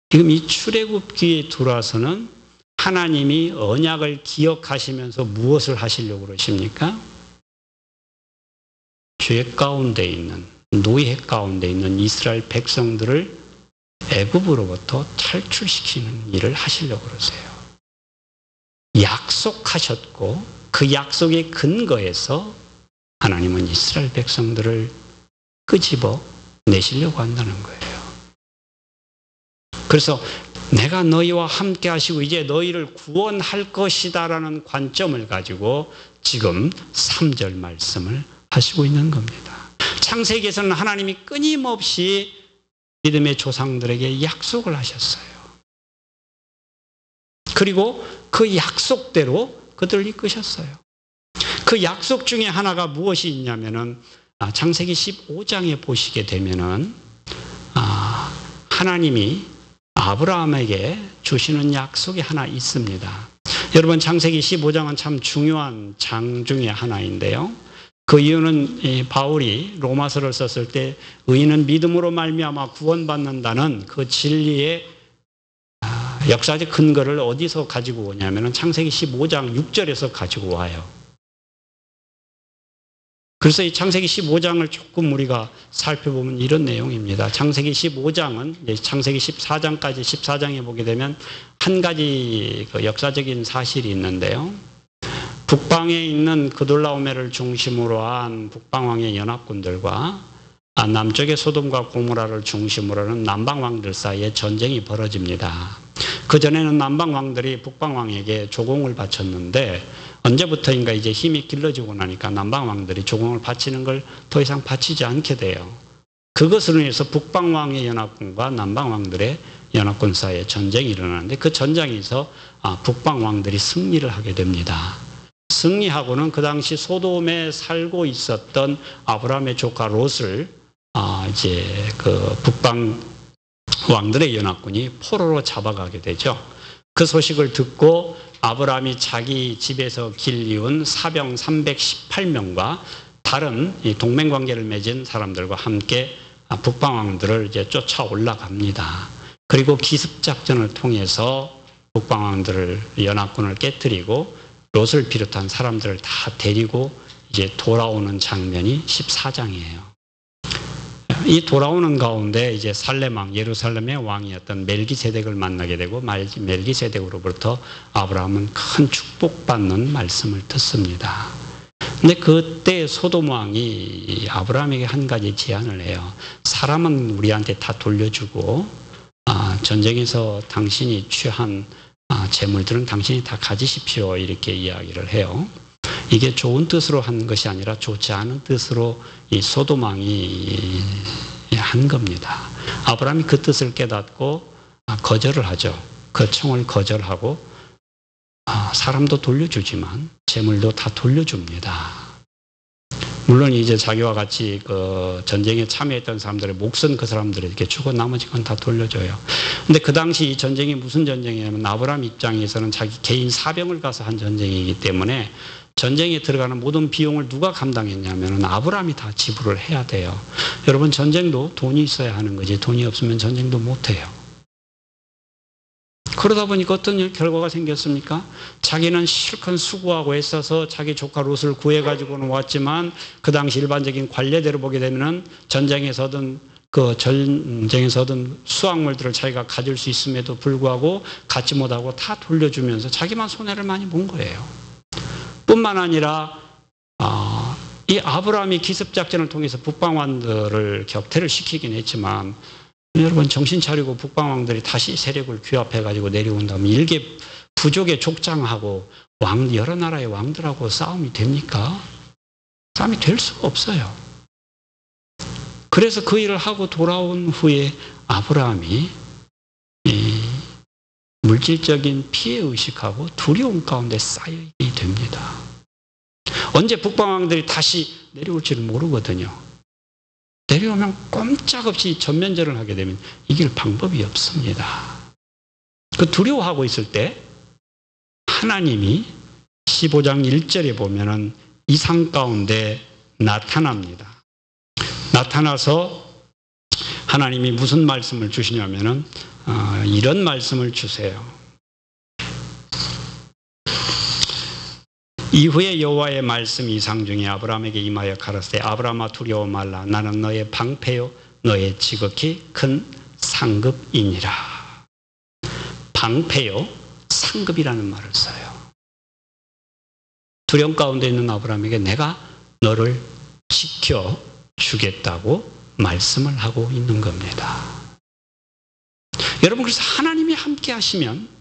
지금 이 출애굽기에 들어와서는 하나님이 언약을 기억하시면서 무엇을 하시려고 그러십니까? 죄 가운데 있는, 노예 가운데 있는 이스라엘 백성들을 애굽으로부터 탈출시키는 일을 하시려고 그러세요. 약속하셨고 그 약속의 근거에서 하나님은 이스라엘 백성들을 끄집어 내시려고 한다는 거예요. 그래서 내가 너희와 함께 하시고 이제 너희를 구원할 것이다라는 관점을 가지고 지금 3절 말씀을 하시고 있는 겁니다. 창세기에서는 하나님이 끊임없이 믿음의 조상들에게 약속을 하셨어요. 그리고 그 약속대로 그들을 이끄셨어요. 그 약속 중에 하나가 무엇이 있냐면은 창세기 15장에 보시게 되면은 하나님이 아브라함에게 주시는 약속이 하나 있습니다. 여러분 창세기 15장은 참 중요한 장 중에 하나인데요. 그 이유는 바울이 로마서를 썼을 때 의인은 믿음으로 말미암아 구원받는다는 그 진리의 역사적 근거를 어디서 가지고 오냐면 창세기 15장 6절에서 가지고 와요. 그래서 이 창세기 15장을 조금 우리가 살펴보면 이런 내용입니다. 창세기 15장은 창세기 14장까지 14장에 보게 되면 한 가지 그 역사적인 사실이 있는데요. 북방에 있는 그돌라오메를 중심으로 한 북방왕의 연합군들과 남쪽의 소돔과 고모라를 중심으로 하는 남방왕들 사이에 전쟁이 벌어집니다. 그전에는 남방왕들이 북방왕에게 조공을 바쳤는데 언제부터인가 이제 힘이 길러지고 나니까 남방왕들이 조공을 바치는 걸 더 이상 바치지 않게 돼요. 그것으로 인해서 북방왕의 연합군과 남방왕들의 연합군 사이에 전쟁이 일어나는데 그 전장에서 북방왕들이 승리를 하게 됩니다. 승리하고는 그 당시 소돔에 살고 있었던 아브라함의 조카 롯을 이제 그 북방 왕들의 연합군이 포로로 잡아가게 되죠. 그 소식을 듣고 아브라함이 자기 집에서 길리운 사병 318명과 다른 동맹관계를 맺은 사람들과 함께 북방왕들을 이제 쫓아 올라갑니다. 그리고 기습작전을 통해서 북방왕들을 연합군을 깨뜨리고 롯을 비롯한 사람들을 다 데리고 이제 돌아오는 장면이 14장이에요. 이 돌아오는 가운데 이제 살렘 왕, 예루살렘의 왕이었던 멜기세덱을 만나게 되고 멜기세덱으로부터 아브라함은 큰 축복받는 말씀을 듣습니다. 근데 그때 소돔 왕이 아브라함에게 한 가지 제안을 해요. 사람은 우리한테 다 돌려주고 전쟁에서 당신이 취한 재물들은 당신이 다 가지십시오, 이렇게 이야기를 해요. 이게 좋은 뜻으로 한 것이 아니라 좋지 않은 뜻으로 이 소돔 왕이 한 겁니다. 아브라함이 그 뜻을 깨닫고 거절을 하죠. 그 청을 거절하고 사람도 돌려주지만 재물도 다 돌려줍니다. 물론 이제 자기와 같이 그 전쟁에 참여했던 사람들의 몫은 그 사람들에게 주고 나머지 건 다 돌려줘요. 근데 그 당시 이 전쟁이 무슨 전쟁이냐면 아브라함 입장에서는 자기 개인 사병을 가서 한 전쟁이기 때문에 전쟁에 들어가는 모든 비용을 누가 감당했냐면 아브라함이 다 지불을 해야 돼요. 여러분, 전쟁도 돈이 있어야 하는 거지 돈이 없으면 전쟁도 못해요. 그러다 보니까 어떤 결과가 생겼습니까? 자기는 실컷 수고하고 애써서 자기 조카 롯을 구해가지고는 왔지만 그 당시 일반적인 관례대로 보게 되면 전쟁에서든 수확물들을 자기가 가질 수 있음에도 불구하고 갖지 못하고 다 돌려주면서 자기만 손해를 많이 본 거예요. 뿐만 아니라 이 아브라함이 기습작전을 통해서 북방왕들을 격퇴를 시키긴 했지만 여러분, 정신 차리고 북방왕들이 다시 세력을 규합해가지고 내려온다면 일개 부족의 족장하고 여러 나라의 왕들하고 싸움이 됩니까? 싸움이 될 수가 없어요. 그래서 그 일을 하고 돌아온 후에 아브라함이 이 물질적인 피해의식하고 두려움 가운데 쌓이게 됩니다. 언제 북방왕들이 다시 내려올지를 모르거든요. 내려오면 꼼짝없이 전면전을 하게 되면 이길 방법이 없습니다. 그 두려워하고 있을 때 하나님이 15장 1절에 보면은 이상 가운데 나타납니다. 나타나서 하나님이 무슨 말씀을 주시냐면은 이런 말씀을 주세요. 이후에 여호와의 말씀이 이상 중에 아브라함에게 임하여 가라사대 아브라함아 두려워 말라 나는 너의 방패요 너의 지극히 큰 상급이니라. 방패요 상급이라는 말을 써요. 두려움 가운데 있는 아브라함에게 내가 너를 지켜주겠다고 말씀을 하고 있는 겁니다. 여러분, 그래서 하나님이 함께 하시면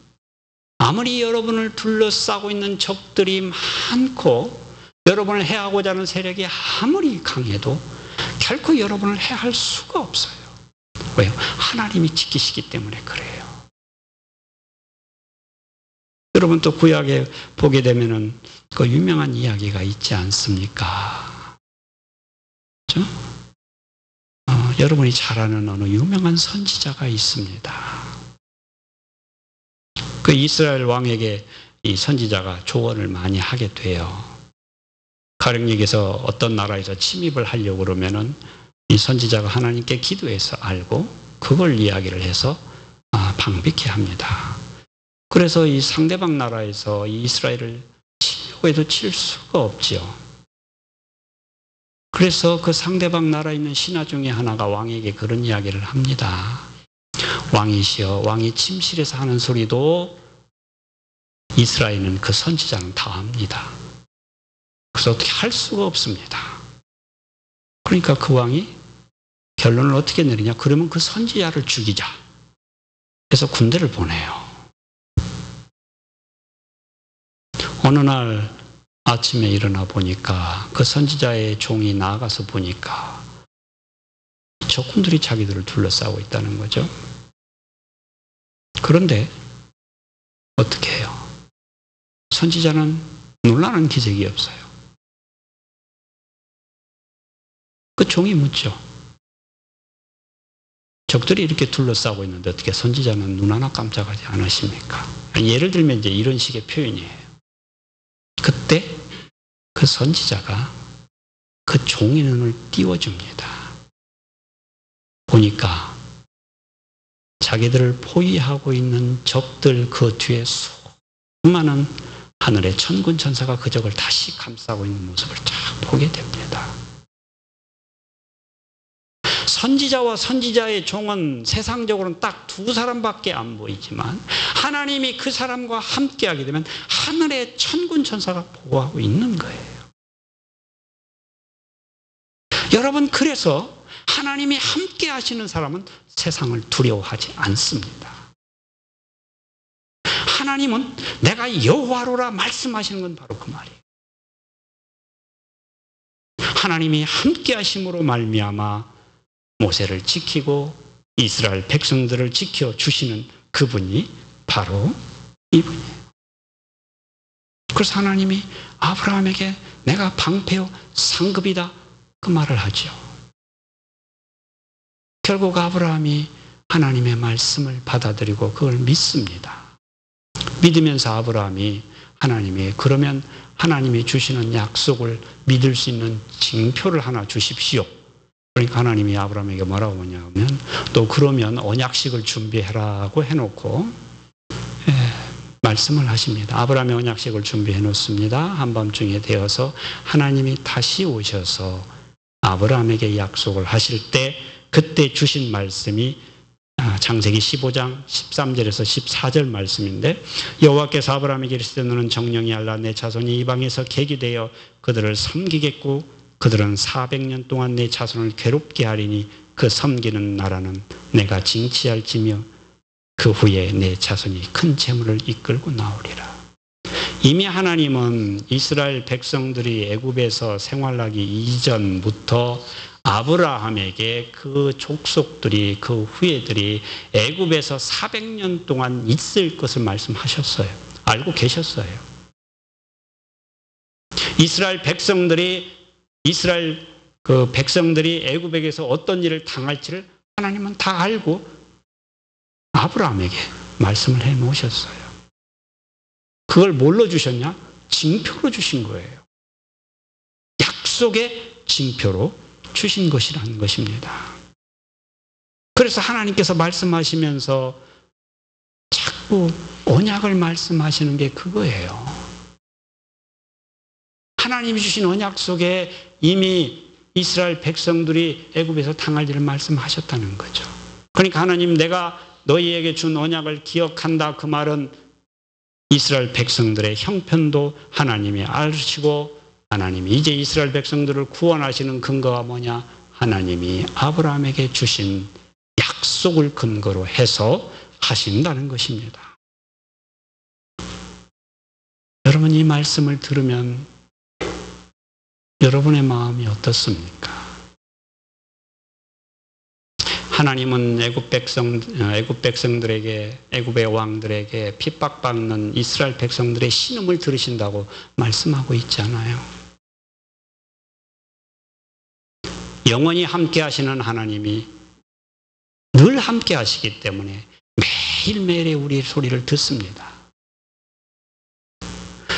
아무리 여러분을 둘러싸고 있는 적들이 많고 여러분을 해하고자 하는 세력이 아무리 강해도 결코 여러분을 해할 수가 없어요. 왜요? 하나님이 지키시기 때문에 그래요. 여러분, 또 구약에 보게 되면은 그 유명한 이야기가 있지 않습니까? 그렇죠? 여러분이 잘 아는 어느 유명한 선지자가 있습니다. 그 이스라엘 왕에게 이 선지자가 조언을 많이 하게 돼요. 가령 여기서 어떤 나라에서 침입을 하려고 그러면은 이 선지자가 하나님께 기도해서 알고 그걸 이야기를 해서 방비케 합니다. 그래서 이 상대방 나라에서 이 이스라엘을 치려고 해도 칠 수가 없지요. 그래서 그 상대방 나라에 있는 신하 중에 하나가 왕에게 그런 이야기를 합니다. 왕이시여, 왕이 침실에서 하는 소리도 이스라엘은 그 선지자는 다 합니다. 그래서 어떻게 할 수가 없습니다. 그러니까 그 왕이 결론을 어떻게 내리냐? 그러면 그 선지자를 죽이자. 그래서 군대를 보내요. 어느 날 아침에 일어나 보니까 그 선지자의 종이 나아가서 보니까 적군들이 자기들을 둘러싸고 있다는 거죠. 그런데 어떻게 해요? 선지자는 놀라는 기색이 없어요. 그 종이 묻죠. 적들이 이렇게 둘러싸고 있는데 어떻게 선지자는 눈 하나 깜짝하지 않으십니까? 예를 들면 이제 이런 식의 표현이에요. 그때 그 선지자가 그 종의 눈을 띄워줍니다. 보니까 자기들을 포위하고 있는 적들 그 뒤에 수많은 하늘의 천군 천사가 그 적을 다시 감싸고 있는 모습을 쫙 보게 됩니다. 선지자와 선지자의 종은 세상적으로는 딱 두 사람밖에 안 보이지만 하나님이 그 사람과 함께하게 되면 하늘의 천군 천사가 보호하고 있는 거예요. 여러분, 그래서 하나님이 함께 하시는 사람은 세상을 두려워하지 않습니다. 하나님은 내가 여호와로라 말씀하시는 건 바로 그 말이에요. 하나님이 함께 하심으로 말미암아 모세를 지키고 이스라엘 백성들을 지켜주시는 그분이 바로 이분이에요. 그래서 하나님이 아브라함에게 내가 방패요 상급이다 그 말을 하죠. 결국 아브라함이 하나님의 말씀을 받아들이고 그걸 믿습니다. 믿으면서 아브라함이 하나님이 그러면 하나님이 주시는 약속을 믿을 수 있는 징표를 하나 주십시오. 그러니까 하나님이 아브라함에게 뭐라고 하냐면 또 그러면 언약식을 준비해라고 해놓고 말씀을 하십니다. 아브라함의 언약식을 준비해 놓습니다. 한밤중에 되어서 하나님이 다시 오셔서 아브라함에게 약속을 하실 때 그때 주신 말씀이 창세기 15장 13절에서 14절 말씀인데 여호와께서 아브라함에게 이르시되 너는 정령이 알라 내 자손이 이방에서 계기되어 그들을 섬기겠고 그들은 400년 동안 내 자손을 괴롭게 하리니 그 섬기는 나라는 내가 징치할지며 그 후에 내 자손이 큰 재물을 이끌고 나오리라. 이미 하나님은 이스라엘 백성들이 애굽에서 생활하기 이전부터 아브라함에게 그 족속들이 그 후예들이 애굽에서 400년 동안 있을 것을 말씀하셨어요. 알고 계셨어요. 이스라엘 백성들이 애굽에게서 어떤 일을 당할지를 하나님은 다 알고 아브라함에게 말씀을 해 놓으셨어요. 그걸 뭘로 주셨냐? 징표로 주신 거예요. 약속의 징표로 주신 것이라는 것입니다. 그래서 하나님께서 말씀하시면서 자꾸 언약을 말씀하시는 게 그거예요. 하나님이 주신 언약 속에 이미 이스라엘 백성들이 애굽에서 당할 일을 말씀하셨다는 거죠. 그러니까 하나님 내가 너희에게 준 언약을 기억한다 그 말은 이스라엘 백성들의 형편도 하나님이 아시고 하나님이 이제 이스라엘 백성들을 구원하시는 근거가 뭐냐? 하나님이 아브라함에게 주신 약속을 근거로 해서 하신다는 것입니다. 여러분 이 말씀을 들으면 여러분의 마음이 어떻습니까? 하나님은 애굽 백성들에게 애굽의 왕들에게 핍박받는 이스라엘 백성들의 신음을 들으신다고 말씀하고 있잖아요. 영원히 함께 하시는 하나님이 늘 함께 하시기 때문에 매일매일의 우리의 소리를 듣습니다.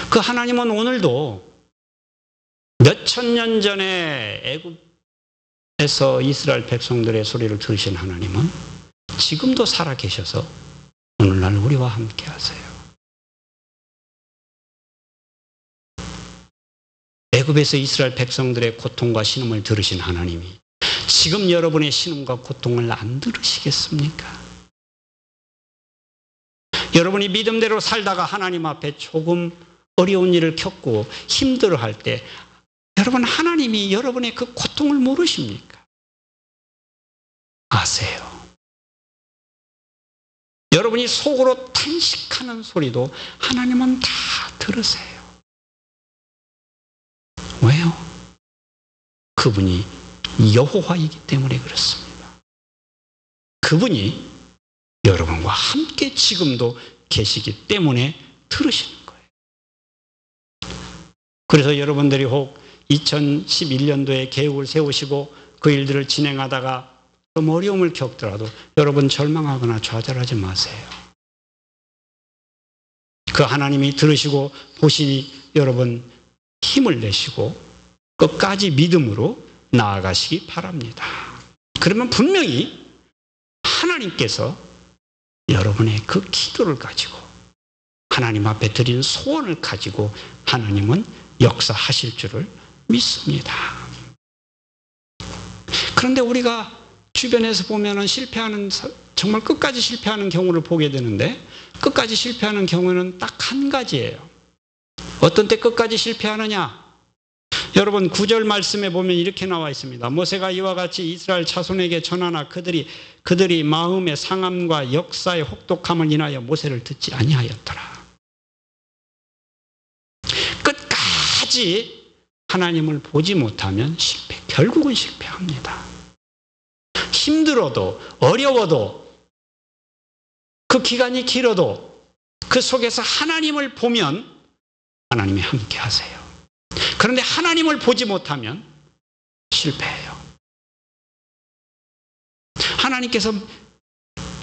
그 하나님은 오늘도 몇천 년 전에 애굽에서 이스라엘 백성들의 소리를 들으신 하나님은 지금도 살아계셔서 오늘날 우리와 함께 하세요. 애굽에서 이스라엘 백성들의 고통과 신음을 들으신 하나님이 지금 여러분의 신음과 고통을 안 들으시겠습니까? 여러분이 믿음대로 살다가 하나님 앞에 조금 어려운 일을 겪고 힘들어할 때 여러분 하나님이 여러분의 그 고통을 모르십니까? 아세요. 여러분이 속으로 탄식하는 소리도 하나님은 다 들으세요. 왜요? 그분이 여호와이기 때문에 그렇습니다. 그분이 여러분과 함께 지금도 계시기 때문에 들으시는 거예요. 그래서 여러분들이 혹 2011년도에 계획을 세우시고 그 일들을 진행하다가 좀 어려움을 겪더라도 여러분 절망하거나 좌절하지 마세요. 그 하나님이 들으시고 보시니 여러분 힘을 내시고 끝까지 믿음으로 나아가시기 바랍니다. 그러면 분명히 하나님께서 여러분의 그 기도를 가지고 하나님 앞에 드린 소원을 가지고 하나님은 역사하실 줄을 믿습니다. 그런데 우리가 주변에서 보면은 정말 끝까지 실패하는 경우를 보게 되는데, 끝까지 실패하는 경우는 딱 한 가지예요. 어떤 때 끝까지 실패하느냐? 여러분 9절 말씀에 보면 이렇게 나와 있습니다. 모세가 이와 같이 이스라엘 자손에게 전하나 그들이 마음의 상함과 역사의 혹독함을 인하여 모세를 듣지 아니하였더라. 끝까지 하나님을 보지 못하면 결국은 실패합니다. 힘들어도 어려워도 그 기간이 길어도 그 속에서 하나님을 보면 하나님이 함께 하세요. 그런데 하나님을 보지 못하면 실패해요. 하나님께서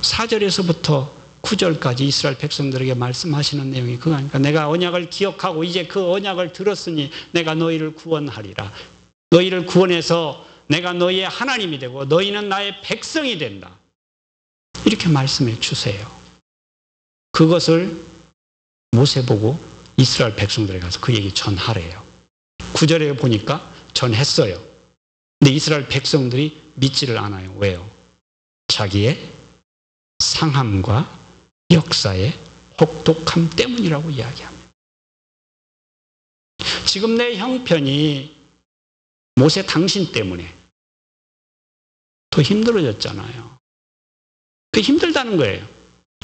4절에서부터 9절까지 이스라엘 백성들에게 말씀하시는 내용이 그거 아닙니까? 내가 언약을 기억하고 이제 그 언약을 들었으니 내가 너희를 구원하리라. 너희를 구원해서 내가 너희의 하나님이 되고 너희는 나의 백성이 된다. 이렇게 말씀해 주세요. 그것을 모세 보고 이스라엘 백성들에 가서 그 얘기 전하래요. 9절에 보니까 전했어요. 근데 이스라엘 백성들이 믿지를 않아요. 왜요? 자기의 상함과 역사의 혹독함 때문이라고 이야기합니다. 지금 내 형편이 모세 당신 때문에 더 힘들어졌잖아요. 그게 힘들다는 거예요.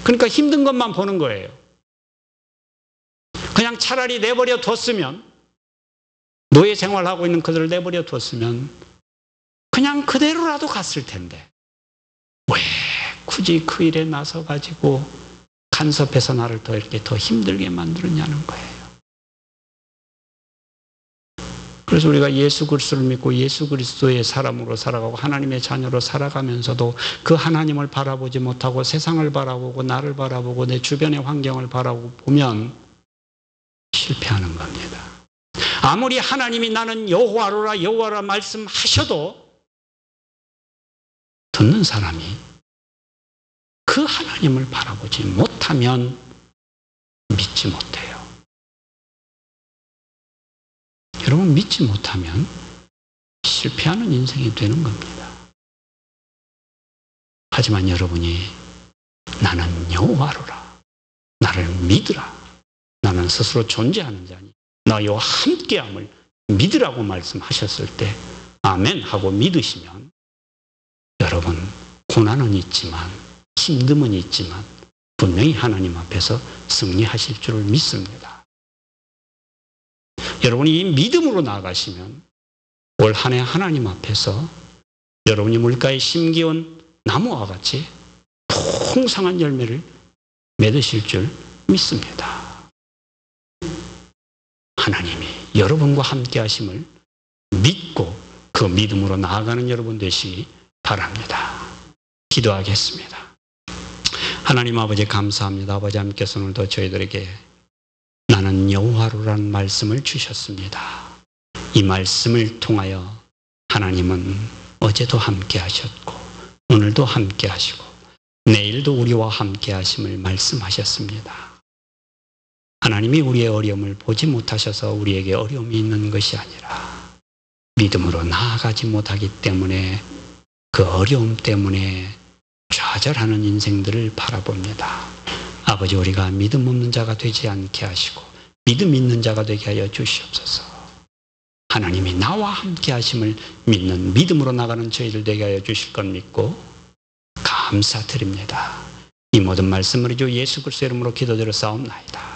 그러니까 힘든 것만 보는 거예요. 그냥 차라리 내버려 뒀으면, 노예 생활하고 있는 그들을 내버려 뒀으면 그냥 그대로라도 갔을 텐데 왜 굳이 그 일에 나서가지고 간섭해서 나를 더 이렇게 더 힘들게 만들었냐는 거예요. 그래서 우리가 예수 그리스도를 믿고 예수 그리스도의 사람으로 살아가고 하나님의 자녀로 살아가면서도 그 하나님을 바라보지 못하고 세상을 바라보고 나를 바라보고 내 주변의 환경을 바라보면 실패하는 겁니다. 아무리 하나님이 나는 여호와라 말씀하셔도 듣는 사람이 그 하나님을 바라보지 못하면 믿지 못해요. 여러분 믿지 못하면 실패하는 인생이 되는 겁니다. 하지만 여러분이 나는 여호와로라, 나를 믿으라, 나는 스스로 존재하는 자니 나와 함께함을 믿으라고 말씀하셨을 때 아멘 하고 믿으시면 여러분 고난은 있지만 힘듦은 있지만 분명히 하나님 앞에서 승리하실 줄을 믿습니다. 여러분이 이 믿음으로 나아가시면 올 한 해 하나님 앞에서 여러분이 물가에 심기운 나무와 같이 풍성한 열매를 맺으실 줄 믿습니다. 하나님이 여러분과 함께 하심을 믿고 그 믿음으로 나아가는 여러분 되시기 바랍니다. 기도하겠습니다. 하나님 아버지 감사합니다. 아버지 하나님께서 오늘도 저희들에게 나는 여호와로라는 말씀을 주셨습니다. 이 말씀을 통하여 하나님은 어제도 함께 하셨고 오늘도 함께 하시고 내일도 우리와 함께 하심을 말씀하셨습니다. 하나님이 우리의 어려움을 보지 못하셔서 우리에게 어려움이 있는 것이 아니라 믿음으로 나아가지 못하기 때문에 그 어려움 때문에 좌절하는 인생들을 바라봅니다. 아버지 우리가 믿음 없는 자가 되지 않게 하시고 믿음 있는 자가 되게 하여 주시옵소서. 하나님이 나와 함께 하심을 믿는 믿음으로 나가는 저희들 되게 하여 주실 것 믿고 감사드립니다. 이 모든 말씀을 주 예수 그리스도의 이름으로 기도드려 싸움나이다.